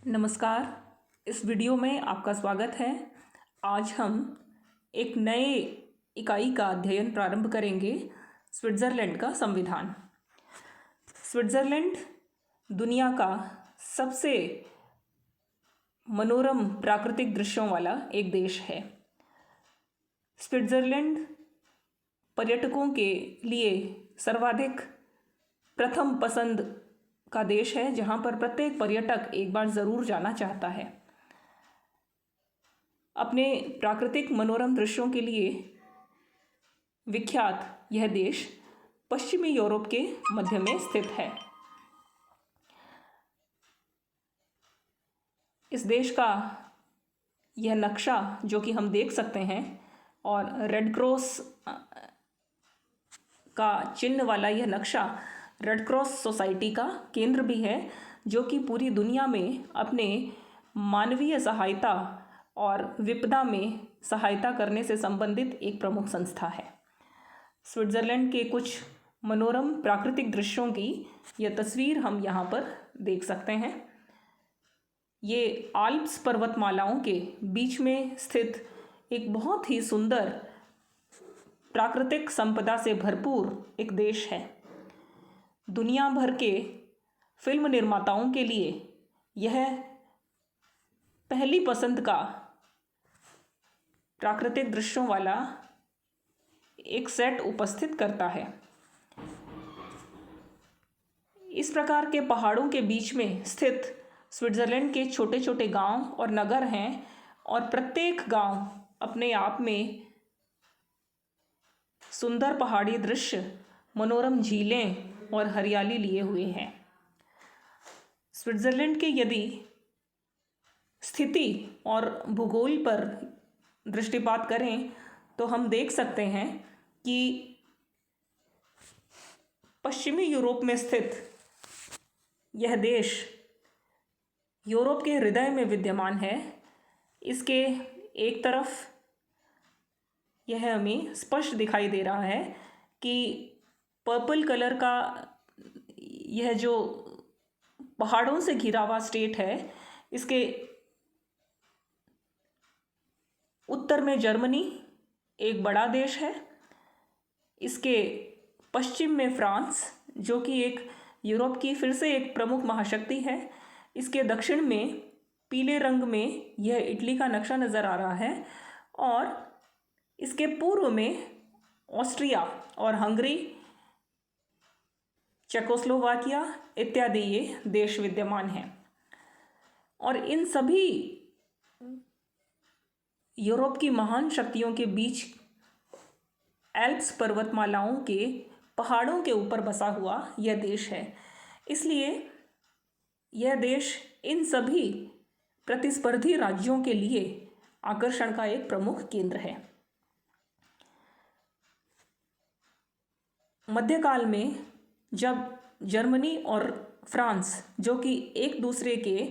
नमस्कार। इस वीडियो में आपका स्वागत है। आज हम एक नए इकाई का अध्ययन प्रारंभ करेंगे, स्विट्ज़रलैंड का संविधान। स्विट्ज़रलैंड दुनिया का सबसे मनोरम प्राकृतिक दृश्यों वाला एक देश है। स्विट्ज़रलैंड पर्यटकों के लिए सर्वाधिक प्रथम पसंद का देश है, जहाँ पर प्रत्येक पर्यटक एक बार ज़रूर जाना चाहता है। अपने प्राकृतिक मनोरम दृश्यों के लिए विख्यात यह देश पश्चिमी यूरोप के मध्य में स्थित है। इस देश का यह नक्शा जो कि हम देख सकते हैं, और रेड क्रॉस का चिन्ह वाला यह नक्शा रेड क्रॉस सोसाइटी का केंद्र भी है, जो कि पूरी दुनिया में अपने मानवीय सहायता और विपदा में सहायता करने से संबंधित एक प्रमुख संस्था है। स्विट्ज़रलैंड के कुछ मनोरम प्राकृतिक दृश्यों की यह तस्वीर हम यहाँ पर देख सकते हैं। ये आल्प्स पर्वतमालाओं के बीच में स्थित एक बहुत ही सुंदर प्राकृतिक संपदा से भरपूर एक देश है। दुनिया भर के फिल्म निर्माताओं के लिए यह पहली पसंद का प्राकृतिक दृश्यों वाला एक सेट उपस्थित करता है। इस प्रकार के पहाड़ों के बीच में स्थित स्विट्ज़रलैंड के छोटे छोटे गांव और नगर हैं, और प्रत्येक गांव अपने आप में सुंदर पहाड़ी दृश्य, मनोरम झीलें और हरियाली लिए हुए हैं। स्विट्ज़रलैंड के यदि स्थिति और भूगोल पर दृष्टिपात करें तो हम देख सकते हैं कि पश्चिमी यूरोप में स्थित यह देश यूरोप के हृदय में विद्यमान है। इसके एक तरफ यह हमें स्पष्ट दिखाई दे रहा है कि पर्पल कलर का यह जो पहाड़ों से घिरा हुआ स्टेट है, इसके उत्तर में जर्मनी एक बड़ा देश है। इसके पश्चिम में फ्रांस, जो कि एक यूरोप की फिर से एक प्रमुख महाशक्ति है। इसके दक्षिण में पीले रंग में यह इटली का नक्शा नज़र आ रहा है, और इसके पूर्व में ऑस्ट्रिया और हंगरी, चेकोस्लोवाकिया इत्यादि ये देश विद्यमान हैं। और इन सभी यूरोप की महान शक्तियों के बीच एल्प्स पर्वतमालाओं के पहाड़ों के ऊपर बसा हुआ यह देश है। इसलिए यह देश इन सभी प्रतिस्पर्धी राज्यों के लिए आकर्षण का एक प्रमुख केंद्र है। मध्यकाल में जब जर्मनी और फ्रांस, जो कि एक दूसरे के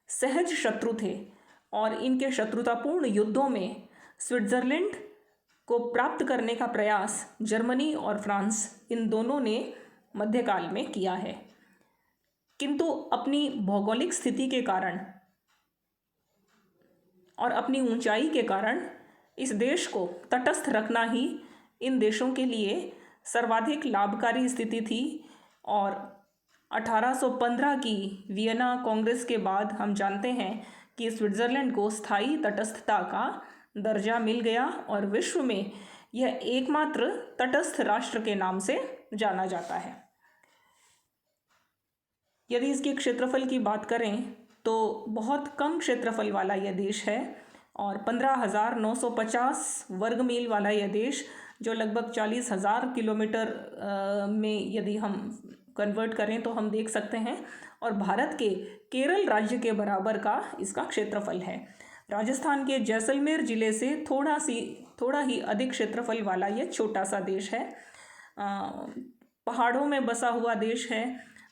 सहज शत्रु थे, और इनके शत्रुतापूर्ण युद्धों में स्विट्ज़रलैंड को प्राप्त करने का प्रयास जर्मनी और फ्रांस इन दोनों ने मध्यकाल में किया है, किंतु अपनी भौगोलिक स्थिति के कारण और अपनी ऊंचाई के कारण इस देश को तटस्थ रखना ही इन देशों के लिए सर्वाधिक लाभकारी स्थिति थी। और 1815 की वियना कांग्रेस के बाद हम जानते हैं कि स्विट्ज़रलैंड को स्थायी तटस्थता का दर्जा मिल गया, और विश्व में यह एकमात्र तटस्थ राष्ट्र के नाम से जाना जाता है। यदि इसके क्षेत्रफल की बात करें तो बहुत कम क्षेत्रफल वाला यह देश है, और 15,950 वर्ग मील वाला यह देश, जो लगभग 40,000 किलोमीटर में यदि हम कन्वर्ट करें तो हम देख सकते हैं, और भारत के केरल राज्य के बराबर का इसका क्षेत्रफल है। राजस्थान के जैसलमेर जिले से थोड़ा ही अधिक क्षेत्रफल वाला यह छोटा सा देश है। पहाड़ों में बसा हुआ देश है।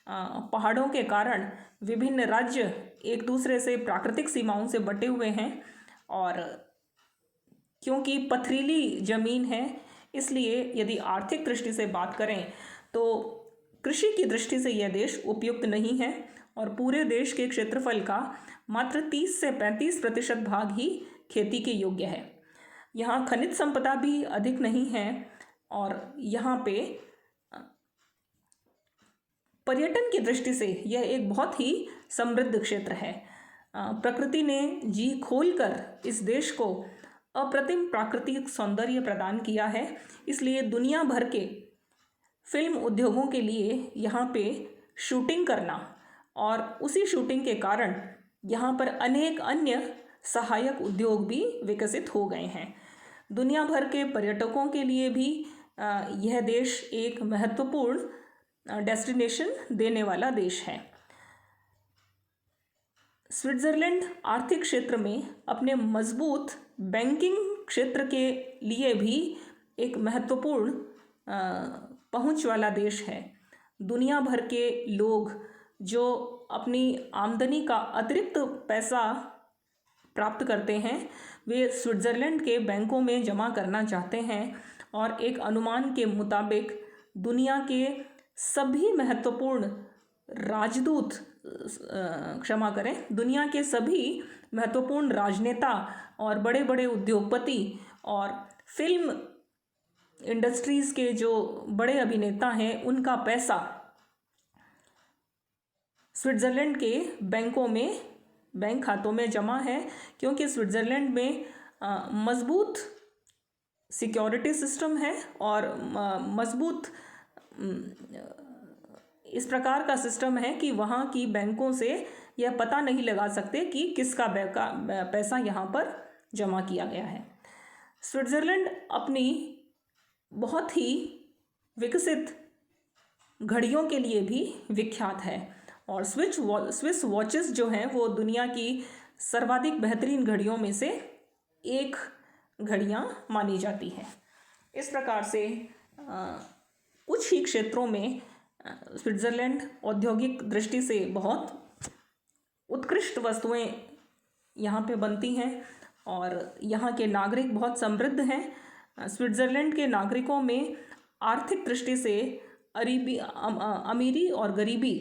पहाड़ों के कारण विभिन्न राज्य एक दूसरे से प्राकृतिक सीमाओं से बटे हुए हैं, और क्योंकि पथरीली ज़मीन है, इसलिए यदि आर्थिक दृष्टि से बात करें तो कृषि की दृष्टि से यह देश उपयुक्त नहीं है, और पूरे देश के क्षेत्रफल का मात्र 30 से 35% भाग ही खेती के योग्य है। यहाँ खनिज संपदा भी अधिक नहीं है और यहाँ पे पर्यटन की दृष्टि से यह एक बहुत ही समृद्ध क्षेत्र है। प्रकृति ने जी खोलकर इस देश को अप्रतिम प्राकृतिक सौंदर्य प्रदान किया है, इसलिए दुनिया भर के फिल्म उद्योगों के लिए यहाँ पे शूटिंग करना और उसी शूटिंग के कारण यहाँ पर अनेक अन्य सहायक उद्योग भी विकसित हो गए हैं। दुनिया भर के पर्यटकों के लिए भी यह देश एक महत्वपूर्ण डेस्टिनेशन देने वाला देश है। स्विट्ज़रलैंड आर्थिक क्षेत्र में अपने मजबूत बैंकिंग क्षेत्र के लिए भी एक महत्वपूर्ण पहुंच वाला देश है। दुनिया भर के लोग जो अपनी आमदनी का अतिरिक्त पैसा प्राप्त करते हैं वे स्विट्ज़रलैंड के बैंकों में जमा करना चाहते हैं और एक अनुमान के मुताबिक दुनिया के सभी महत्वपूर्ण राजदूत दुनिया के सभी महत्वपूर्ण राजनेता और बड़े बड़े उद्योगपति और फिल्म इंडस्ट्रीज़ के जो बड़े अभिनेता हैं उनका पैसा स्विट्ज़रलैंड के बैंकों में बैंक खातों में जमा है, क्योंकि स्विट्ज़रलैंड में मज़बूत सिक्योरिटी सिस्टम है और मज़बूत इस प्रकार का सिस्टम है कि वहाँ की बैंकों से यह पता नहीं लगा सकते कि किसका पैसा यहाँ पर जमा किया गया है। स्विट्ज़रलैंड अपनी बहुत ही विकसित घड़ियों के लिए भी विख्यात है और स्विस वॉचेस जो हैं वो दुनिया की सर्वाधिक बेहतरीन घड़ियों में से एक घड़ियाँ मानी जाती हैं। इस प्रकार से कुछ ही क्षेत्रों में स्विट्ज़रलैंड औद्योगिक दृष्टि से बहुत उत्कृष्ट वस्तुएं यहाँ पे बनती हैं और यहाँ के नागरिक बहुत समृद्ध हैं। स्विट्ज़रलैंड के नागरिकों में आर्थिक दृष्टि से अमीरी और गरीबी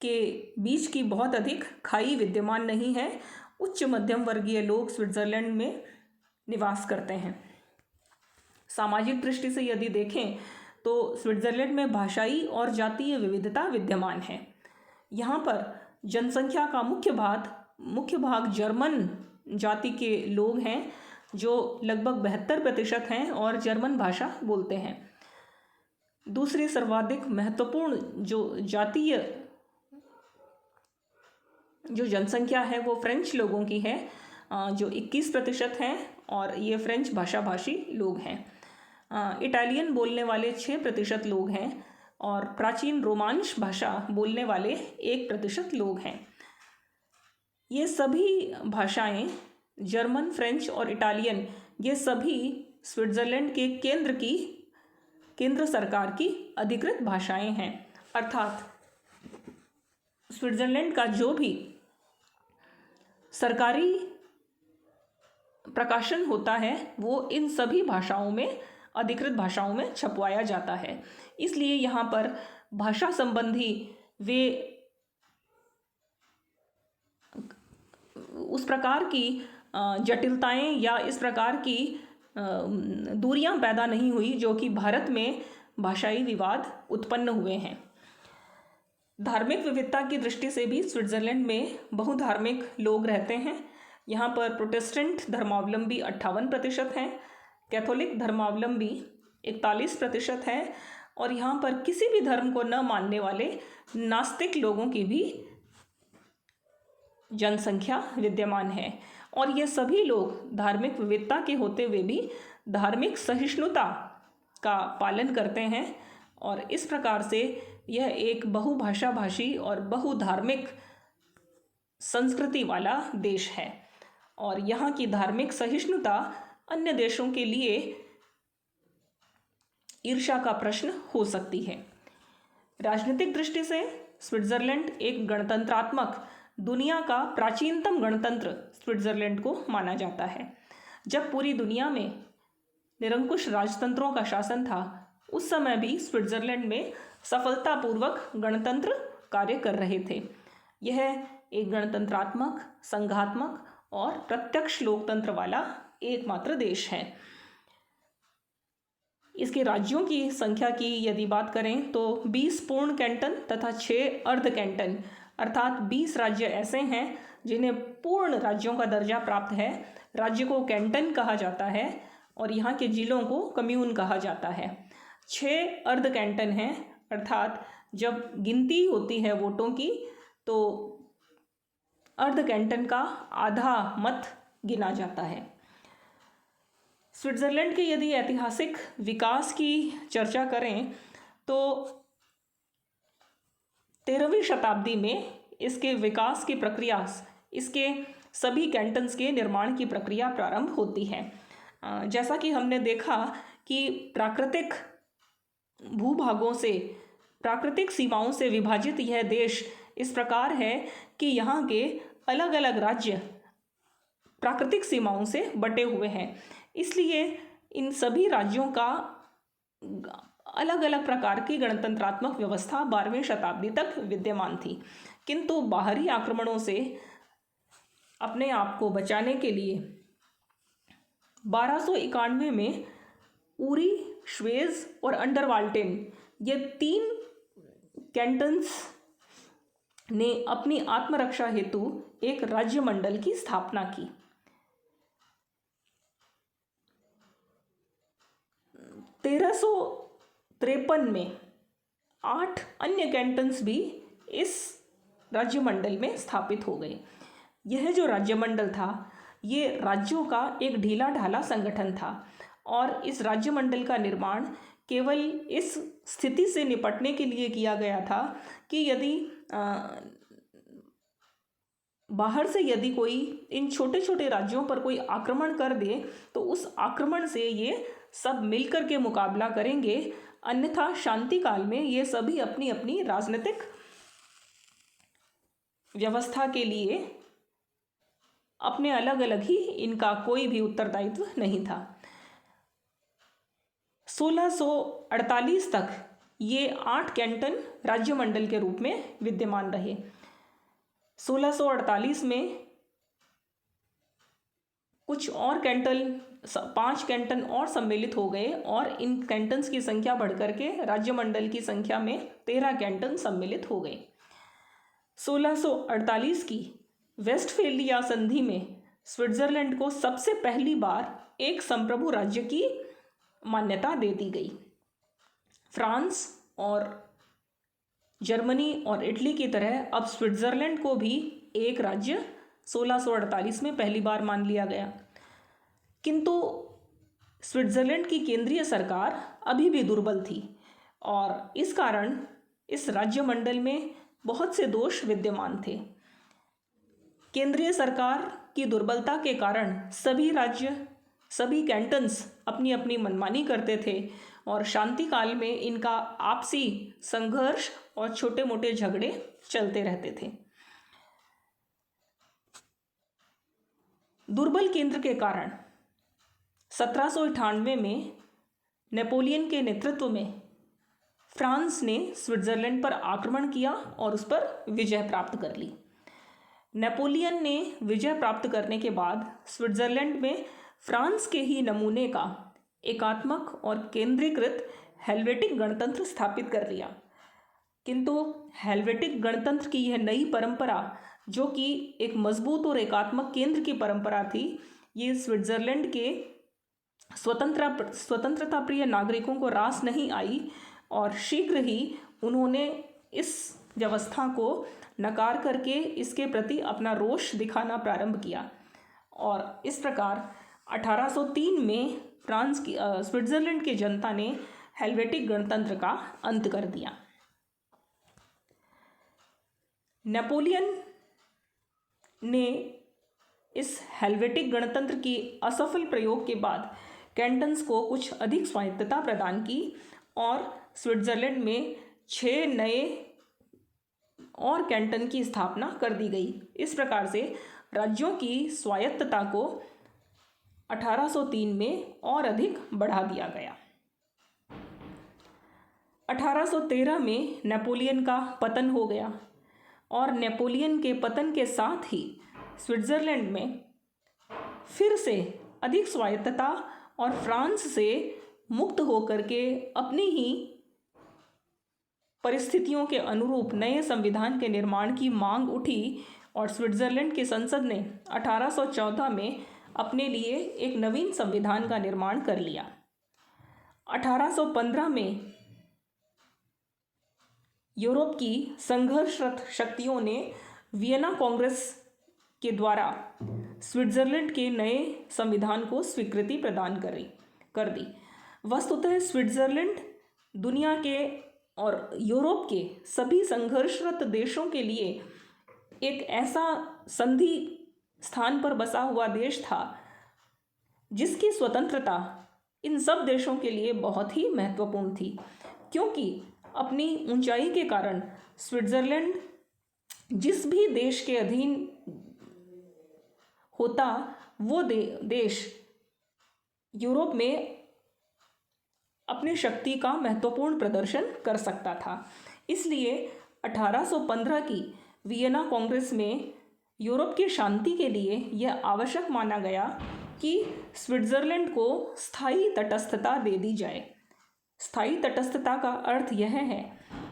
के बीच की बहुत अधिक खाई विद्यमान नहीं है। उच्च मध्यम वर्गीय लोग स्विट्ज़रलैंड में निवास करते हैं। सामाजिक दृष्टि से यदि देखें तो स्विट्ज़रलैंड में भाषाई और जातीय विविधता विद्यमान है। यहाँ पर जनसंख्या का मुख्य भाग जर्मन जाति के लोग हैं जो लगभग 72% हैं और जर्मन भाषा बोलते हैं। दूसरी सर्वाधिक महत्वपूर्ण जो जनसंख्या है वो फ्रेंच लोगों की है जो 21% हैं और ये फ्रेंच भाषाभाषी लोग हैं। इटालियन बोलने वाले 6% लोग हैं और प्राचीन रोमांश भाषा बोलने वाले 1% लोग हैं। ये सभी भाषाएं जर्मन, फ्रेंच और इटालियन ये सभी स्विट्ज़रलैंड के केंद्र सरकार की अधिकृत भाषाएं हैं। अर्थात स्विट्ज़रलैंड का जो भी सरकारी प्रकाशन होता है वो इन सभी भाषाओं में अधिकृत भाषाओं में छपवाया जाता है। इसलिए यहाँ पर भाषा संबंधी वे उस प्रकार की जटिलताएं या इस प्रकार की दूरियां पैदा नहीं हुई जो कि भारत में भाषाई विवाद उत्पन्न हुए हैं। धार्मिक विविधता की दृष्टि से भी स्विट्ज़रलैंड में बहुधार्मिक लोग रहते हैं। यहाँ पर प्रोटेस्टेंट धर्मावलंबी 58% हैं, कैथोलिक धर्मावलंबी 41% हैं और यहाँ पर किसी भी धर्म को न मानने वाले नास्तिक लोगों की भी जनसंख्या विद्यमान है। और ये सभी लोग धार्मिक विविधता के होते हुए भी धार्मिक सहिष्णुता का पालन करते हैं और इस प्रकार से यह एक बहुभाषा भाषी और बहुधार्मिक संस्कृति वाला देश है। और यहाँ की धार्मिक सहिष्णुता अन्य देशों के लिए ईर्ष्या का प्रश्न हो सकती है। राजनीतिक दृष्टि से स्विट्ज़रलैंड एक गणतंत्रात्मक दुनिया का प्राचीनतम गणतंत्र स्विट्ज़रलैंड को माना जाता है। जब पूरी दुनिया में निरंकुश राजतंत्रों का शासन था उस समय भी स्विट्ज़रलैंड में सफलतापूर्वक गणतंत्र कार्य कर रहे थे। यह एक गणतंत्रात्मक, संघात्मक और प्रत्यक्ष लोकतंत्र वाला एकमात्र देश है। इसके राज्यों की संख्या की यदि बात करें तो 20 पूर्ण कैंटन तथा 6 अर्ध कैंटन अर्थात 20 राज्य ऐसे हैं जिन्हें पूर्ण राज्यों का दर्जा प्राप्त है। राज्य को कैंटन कहा जाता है और यहाँ के जिलों को कम्यून कहा जाता है। 6 अर्ध कैंटन हैं अर्थात जब गिनती होती है वोटों की तो अर्ध कैंटन का आधा मत गिना जाता है। स्विट्ज़रलैंड के यदि ऐतिहासिक विकास की चर्चा करें तो 13वीं शताब्दी में इसके विकास की प्रक्रिया, इसके सभी कैंटन्स के निर्माण की प्रक्रिया प्रारंभ होती है। जैसा कि हमने देखा कि प्राकृतिक भूभागों से, प्राकृतिक सीमाओं से विभाजित यह देश इस प्रकार है कि यहाँ के अलग अलग राज्य प्राकृतिक सीमाओं से बटे हुए हैं। इसलिए इन सभी राज्यों का अलग अलग प्रकार की गणतंत्रात्मक व्यवस्था 12वीं शताब्दी तक विद्यमान थी, किंतु बाहरी आक्रमणों से अपने आप को बचाने के लिए 1291 में उरी, श्वेज और अंडरवाल्टेन ये 3 कैंटन्स ने अपनी आत्मरक्षा हेतु एक राज्य मंडल की स्थापना की। 1353 में 8 अन्य कैंटन्स भी इस राज्य मंडल में स्थापित हो गए। यह जो राज्य मंडल था ये राज्यों का एक ढीला ढाला संगठन था और इस राज्य मंडल का निर्माण केवल इस स्थिति से निपटने के लिए किया गया था कि यदि बाहर से यदि कोई इन छोटे छोटे राज्यों पर कोई आक्रमण कर दे तो उस आक्रमण से ये सब मिलकर के मुकाबला करेंगे, अन्यथा शांति काल में ये सभी अपनी अपनी राजनीतिक व्यवस्था के लिए अपने अलग अलग ही, इनका कोई भी उत्तरदायित्व नहीं था। 1648 तक ये 8 कैंटन राज्य मंडल के रूप में विद्यमान रहे। 1648 में कुछ और कैंटन, 5 कैंटन और सम्मिलित हो गए और इन कैंटन्स की संख्या बढ़कर के राज्य मंडल की संख्या में 13 कैंटन सम्मिलित हो गए। 1648 की वेस्टफेलिया संधि में स्विट्जरलैंड को सबसे पहली बार एक संप्रभु राज्य की मान्यता दे दी गई। फ्रांस और जर्मनी और इटली की तरह अब स्विट्जरलैंड को भी एक राज्य 1648 में पहली बार मान लिया गया, किंतु स्विट्जरलैंड की केंद्रीय सरकार अभी भी दुर्बल थी और इस कारण इस राज्य मंडल में बहुत से दोष विद्यमान थे। केंद्रीय सरकार की दुर्बलता के कारण सभी राज्य, सभी कैंटन्स अपनी अपनी मनमानी करते थे और शांति काल में इनका आपसी संघर्ष और छोटे मोटे झगड़े चलते रहते थे। दुर्बल केंद्र के कारण 1798 में नेपोलियन के नेतृत्व में फ्रांस ने स्विट्जरलैंड पर आक्रमण किया और उस पर विजय प्राप्त कर ली। नेपोलियन ने विजय प्राप्त करने के बाद स्विट्जरलैंड में फ्रांस के ही नमूने का एकात्मक और केंद्रीकृत हेल्वेटिक गणतंत्र स्थापित कर लिया, किंतु हेल्वेटिक गणतंत्र की यह नई परंपरा जो कि एक मजबूत और एकात्मक केंद्र की परंपरा थी, ये स्विट्जरलैंड के स्वतंत्रता प्रिय नागरिकों को रास नहीं आई और शीघ्र ही उन्होंने इस व्यवस्था को नकार करके इसके प्रति अपना रोष दिखाना प्रारंभ किया और इस प्रकार 1803 में स्विट्जरलैंड की जनता ने हेल्वेटिक गणतंत्र का अंत कर दिया। नेपोलियन ने इस हेल्वेटिक गणतंत्र की असफल प्रयोग के बाद कैंटन्स को कुछ अधिक स्वायत्तता प्रदान की और स्विट्जरलैंड में 6 नए और कैंटन की स्थापना कर दी गई। इस प्रकार से राज्यों की स्वायत्तता को 1803 में और अधिक बढ़ा दिया गया। 1813 में नेपोलियन का पतन हो गया और नेपोलियन के पतन के साथ ही स्विट्ज़रलैंड में फिर से अधिक स्वायत्तता और फ्रांस से मुक्त होकर के अपनी ही परिस्थितियों के अनुरूप नए संविधान के निर्माण की मांग उठी और स्विट्ज़रलैंड की संसद ने 1814 में अपने लिए एक नवीन संविधान का निर्माण कर लिया। 1815 में यूरोप की संघर्षरत शक्तियों ने वियना कांग्रेस के द्वारा स्विट्ज़रलैंड के नए संविधान को स्वीकृति प्रदान कर दी। वस्तुतः स्विट्ज़रलैंड दुनिया के और यूरोप के सभी संघर्षरत देशों के लिए एक ऐसा संधि स्थान पर बसा हुआ देश था जिसकी स्वतंत्रता इन सब देशों के लिए बहुत ही महत्वपूर्ण थी, क्योंकि अपनी ऊंचाई के कारण स्विट्ज़रलैंड जिस भी देश के अधीन होता वो देश यूरोप में अपनी शक्ति का महत्वपूर्ण प्रदर्शन कर सकता था। इसलिए 1815 की वियना कांग्रेस में यूरोप की शांति के लिए यह आवश्यक माना गया कि स्विट्ज़रलैंड को स्थायी तटस्थता दे दी जाए। स्थायी तटस्थता का अर्थ यह है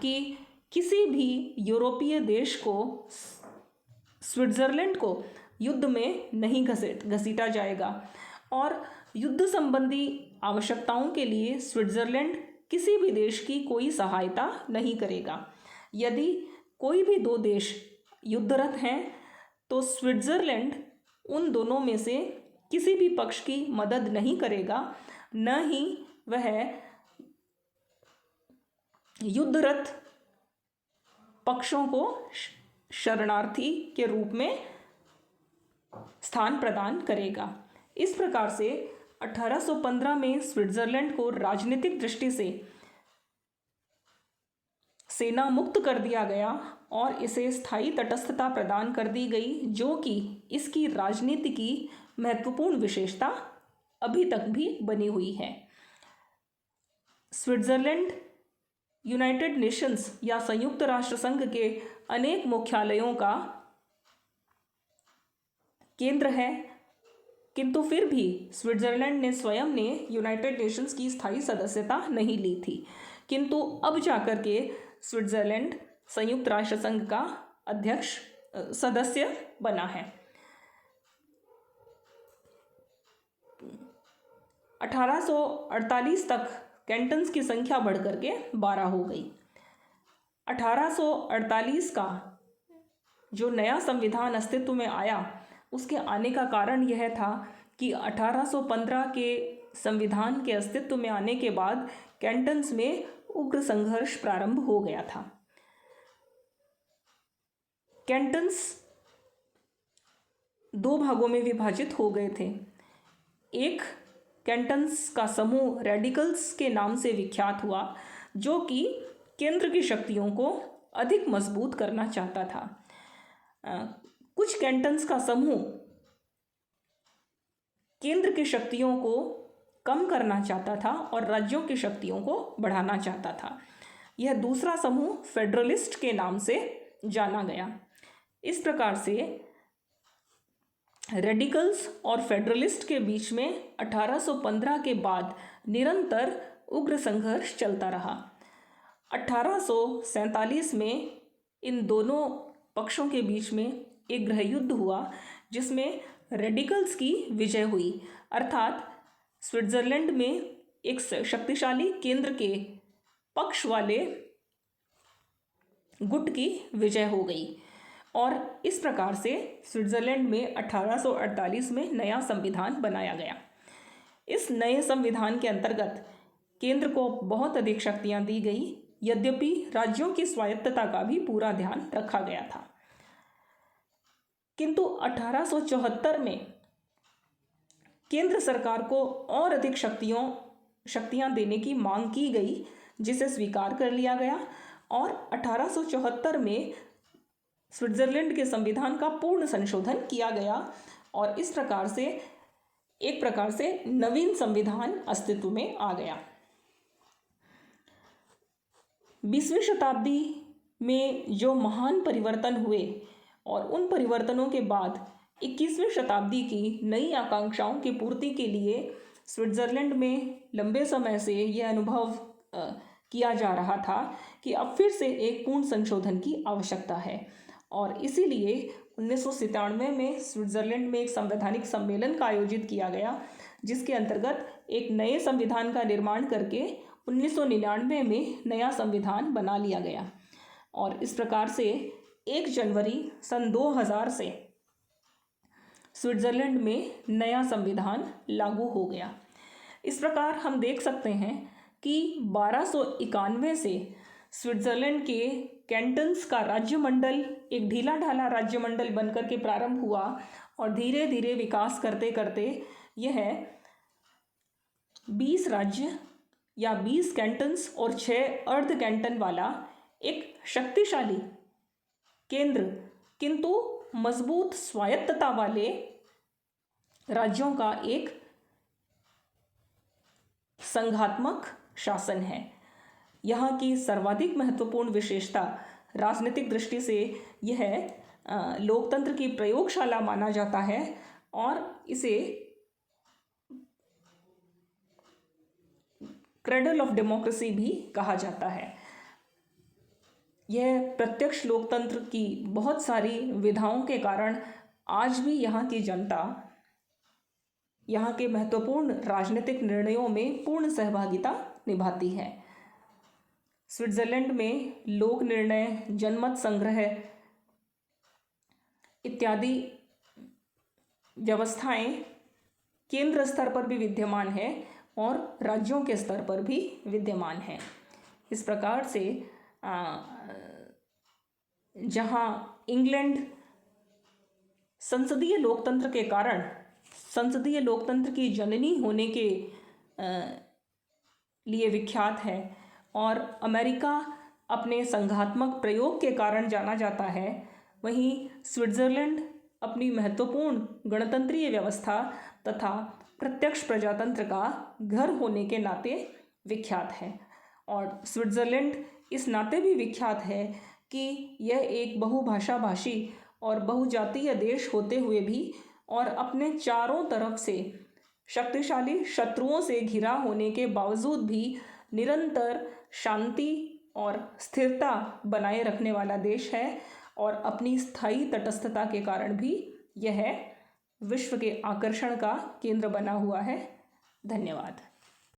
कि किसी भी यूरोपीय देश को स्विट्ज़रलैंड को युद्ध में नहीं घसीटा जाएगा और युद्ध संबंधी आवश्यकताओं के लिए स्विट्ज़रलैंड किसी भी देश की कोई सहायता नहीं करेगा। यदि कोई भी दो देश युद्धरत हैं तो स्विट्ज़रलैंड उन दोनों में से किसी भी पक्ष की मदद नहीं करेगा, न ही वह युद्धरत पक्षों को शरणार्थी के रूप में स्थान प्रदान करेगा। इस प्रकार से 1815 में स्विट्ज़रलैंड को राजनीतिक दृष्टि से सेना मुक्त कर दिया गया और इसे स्थायी तटस्थता प्रदान कर दी गई, जो कि इसकी राजनीति की महत्वपूर्ण विशेषता अभी तक भी बनी हुई है। स्विट्ज़रलैंड यूनाइटेड नेशंस या संयुक्त राष्ट्र संघ के अनेक मुख्यालयों का केंद्र है, किंतु फिर भी स्विट्ज़रलैंड ने स्वयं ने यूनाइटेड नेशंस की स्थायी सदस्यता नहीं ली थी, किंतु अब जाकर के स्विट्ज़रलैंड संयुक्त राष्ट्र संघ का सदस्य बना है। 1848 तक कैंटन्स की संख्या बढ़कर के 12 हो गई। 1848 का जो नया संविधान अस्तित्व में आया उसके आने का कारण यह था कि 1815 के संविधान के अस्तित्व में आने के बाद कैंटन्स में उग्र संघर्ष प्रारंभ हो गया था। कैंटन्स दो भागों में विभाजित हो गए थे। एक कैंटन्स का समूह रेडिकल्स के नाम से विख्यात हुआ, जो कि केंद्र की शक्तियों को अधिक मजबूत करना चाहता था। कुछ कैंटन्स का समूह केंद्र की शक्तियों को कम करना चाहता था और राज्यों की शक्तियों को बढ़ाना चाहता था। यह दूसरा समूह फेडरलिस्ट के नाम से जाना गया। इस प्रकार से रेडिकल्स और फेडरलिस्ट के बीच में 1815 के बाद निरंतर उग्र संघर्ष चलता रहा। 1847 में इन दोनों पक्षों के बीच में एक गृहयुद्ध हुआ, जिसमें रेडिकल्स की विजय हुई, अर्थात स्विट्ज़रलैंड में एक शक्तिशाली केंद्र के पक्ष वाले गुट की विजय हो गई और इस प्रकार से स्विट्ज़रलैंड में 1848 में नया संविधान बनाया गया। इस नए संविधान के अंतर्गत केंद्र को बहुत अधिक शक्तियां दी गई, यद्यपि राज्यों की स्वायत्तता का भी पूरा ध्यान रखा गया था। किंतु 1874 में केंद्र सरकार को और अधिक शक्तियां देने की मांग की गई, जिसे स्वीकार कर लिया गया और 1874 में स्विट्ज़रलैंड के संविधान का पूर्ण संशोधन किया गया और इस प्रकार से एक प्रकार से नवीन संविधान अस्तित्व में आ गया। 20वीं शताब्दी में जो महान परिवर्तन हुए और उन परिवर्तनों के बाद 21वीं शताब्दी की नई आकांक्षाओं की पूर्ति के लिए स्विट्ज़रलैंड में लंबे समय से यह अनुभव किया जा रहा था कि अब फिर से एक पूर्ण संशोधन की आवश्यकता है। और इसीलिए 1997 में स्विट्ज़रलैंड में एक संवैधानिक सम्मेलन का आयोजित किया गया, जिसके अंतर्गत एक नए संविधान का निर्माण करके 1999 में नया संविधान बना लिया गया। और इस प्रकार से 1 जनवरी सन 2000 से स्विट्ज़रलैंड में नया संविधान लागू हो गया। इस प्रकार हम देख सकते हैं कि 1291 से स्विट्ज़रलैंड के कैंटन्स का राज्यमंडल एक ढीला ढाला राज्यमंडल बनकर के प्रारंभ हुआ और धीरे धीरे विकास करते करते यह 20 राज्य या 20 कैंटन्स और 6 अर्ध कैंटन वाला एक शक्तिशाली केंद्र किंतु मजबूत स्वायत्तता वाले राज्यों का एक संघात्मक शासन है। यहाँ की सर्वाधिक महत्वपूर्ण विशेषता राजनीतिक दृष्टि से यह लोकतंत्र की प्रयोगशाला माना जाता है और इसे क्रेडल ऑफ डेमोक्रेसी भी कहा जाता है। यह प्रत्यक्ष लोकतंत्र की बहुत सारी विधाओं के कारण आज भी यहाँ की जनता यहाँ के महत्वपूर्ण राजनीतिक निर्णयों में पूर्ण सहभागिता निभाती है। स्विट्ज़रलैंड में लोक निर्णय, जनमत संग्रह इत्यादि व्यवस्थाएं केंद्र स्तर पर भी विद्यमान है और राज्यों के स्तर पर भी विद्यमान है। इस प्रकार से जहां इंग्लैंड संसदीय लोकतंत्र के कारण संसदीय लोकतंत्र की जननी होने के लिए विख्यात है और अमेरिका अपने संघात्मक प्रयोग के कारण जाना जाता है, वहीं स्विट्ज़रलैंड अपनी महत्वपूर्ण गणतंत्रीय व्यवस्था तथा प्रत्यक्ष प्रजातंत्र का घर होने के नाते विख्यात है। और स्विट्ज़रलैंड इस नाते भी विख्यात है कि यह एक बहुभाषा भाषी और बहुजातीय देश होते हुए भी और अपने चारों तरफ से शक्तिशाली शत्रुओं से घिरा होने के बावजूद भी निरंतर शांति और स्थिरता बनाए रखने वाला देश है और अपनी स्थायी तटस्थता के कारण भी यह विश्व के आकर्षण का केंद्र बना हुआ है। धन्यवाद।